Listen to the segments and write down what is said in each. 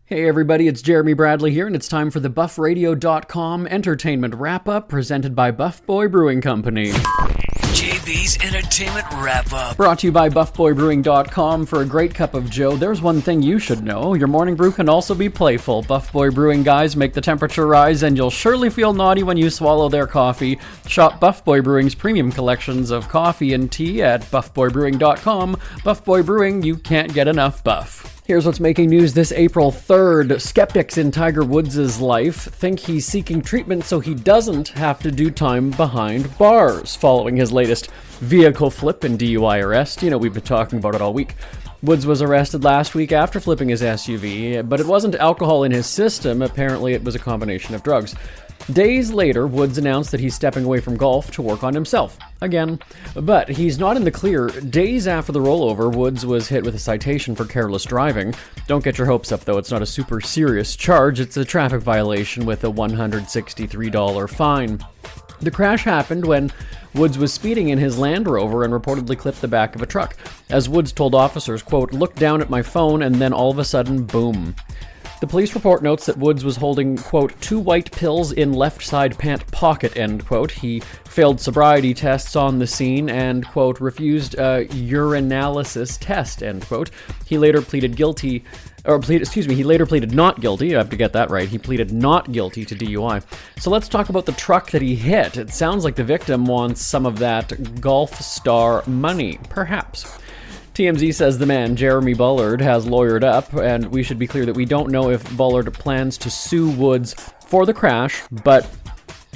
Hey everybody, it's Jeremy Bradley here, and it's time for the BuffRadio.com entertainment wrap-up presented by Buff Boy Brewing Company. JB's Entertainment Wrap-Up. Brought to you by BuffBoyBrewing.com. For a great cup of joe, there's one thing you should know. Your morning brew can also be playful. Buff Boy Brewing guys make the temperature rise, and you'll surely feel naughty when you swallow their coffee. Shop Buff Boy Brewing's premium collections of coffee and tea at BuffBoyBrewing.com. Buff Boy Brewing, you can't get enough buff. Here's what's making news this April 3rd. Skeptics in Tiger Woods' life think he's seeking treatment so he doesn't have to do time behind bars following his latest vehicle flip and DUI arrest. You know, we've been talking about it all week. Woods was arrested last week after flipping his SUV, but it wasn't alcohol in his system. Apparently, it was a combination of drugs. Days later, Woods announced that he's stepping away from golf to work on himself. Again. But he's not in the clear. Days after the rollover, Woods was hit with a citation for careless driving. Don't get your hopes up, though. It's not a super serious charge. It's a traffic violation with a $163 fine. The crash happened when Woods was speeding in his Land Rover and reportedly clipped the back of a truck. As Woods told officers, quote, "Looked down at my phone and then all of a sudden, boom." The police report notes that Woods was holding, quote, 2 white pills in left side pant pocket, end quote. He failed sobriety tests on the scene and, quote, refused a urinalysis test, end quote. He later pleaded not guilty. I have to get that right. He pleaded not guilty to DUI. So let's talk about the truck that he hit. It sounds like the victim wants some of that Golf Star money, perhaps. TMZ says the man, Jeremy Bullard, has lawyered up, and we should be clear that we don't know if Bullard plans to sue Woods for the crash, but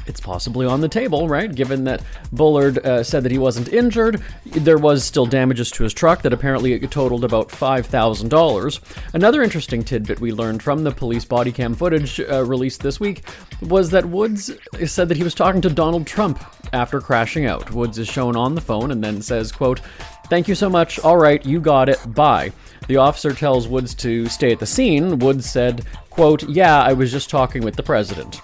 it's possibly on the table, right? Given that Bullard said that he wasn't injured, there was still damages to his truck that apparently totaled about $5,000. Another interesting tidbit we learned from the police body cam footage released this week was that Woods said that he was talking to Donald Trump after crashing out. Woods is shown on the phone and then says, quote, "Thank you so much. All right, you got it. Bye." The officer tells Woods to stay at the scene. Woods said, quote, "Yeah, I was just talking with the president."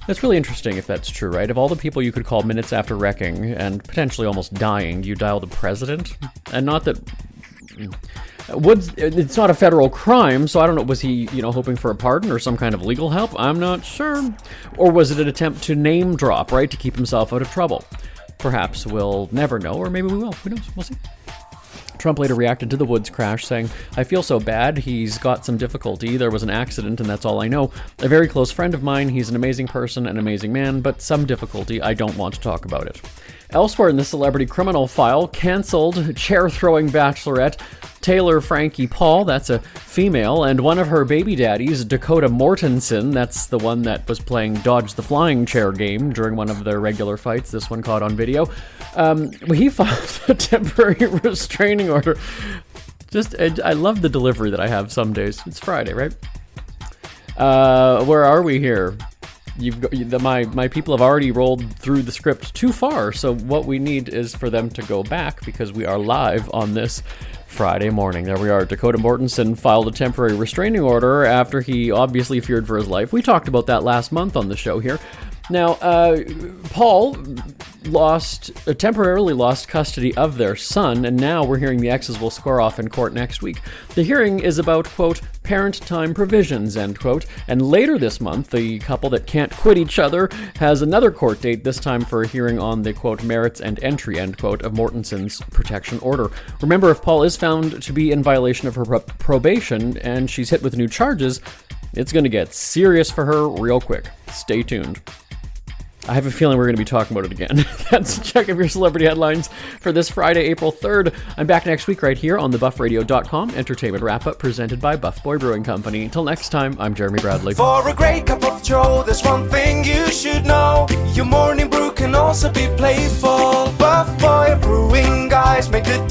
That's really interesting if that's true, right? Of all the people you could call minutes after wrecking and potentially almost dying, you dial the president? And not that Woods, it's not a federal crime, so I don't know, was he, hoping for a pardon or some kind of legal help? I'm not sure. Or was it an attempt to name drop, right, to keep himself out of trouble? Perhaps we'll never know, or maybe we will. Who knows? We'll see. Trump later reacted to the Woods crash, saying, "I feel so bad. He's got some difficulty. There was an accident, and that's all I know. A very close friend of mine. He's an amazing person, an amazing man, but some difficulty. I don't want to talk about it." Elsewhere in the celebrity criminal file, canceled chair-throwing Bachelorette Taylor Frankie Paul, that's a female, and one of her baby daddies, Dakota Mortensen, that's the one that was playing Dodge the Flying Chair game during one of their regular fights, this one caught on video. He filed a temporary restraining order. I love the delivery that I have some days. It's Friday, right? Where are we here? My people have already rolled through the script too far, so what we need is for them to go back because we are live on this Friday morning. There we are. Dakota Mortensen filed a temporary restraining order after he obviously feared for his life. We talked about that last month on the show here. Now, Paul temporarily lost custody of their son, and now we're hearing the exes will square off in court next week. The hearing is about, quote, parent time provisions, end quote, and later this month, the couple that can't quit each other has another court date, this time for a hearing on the, quote, merits and entry, end quote, of Mortensen's protection order. Remember, if Paul is found to be in violation of her probation and she's hit with new charges, it's going to get serious for her real quick. Stay tuned. I have a feeling we're going to be talking about it again. That's a check of your celebrity headlines for this Friday, April 3rd. I'm back next week right here on the BuffRadio.com entertainment wrap-up presented by Buff Boy Brewing Company. Until next time, I'm Jeremy Bradley. For a great cup of joe, there's one thing you should know. Your morning brew can also be playful. Buff Boy Brewing guys make the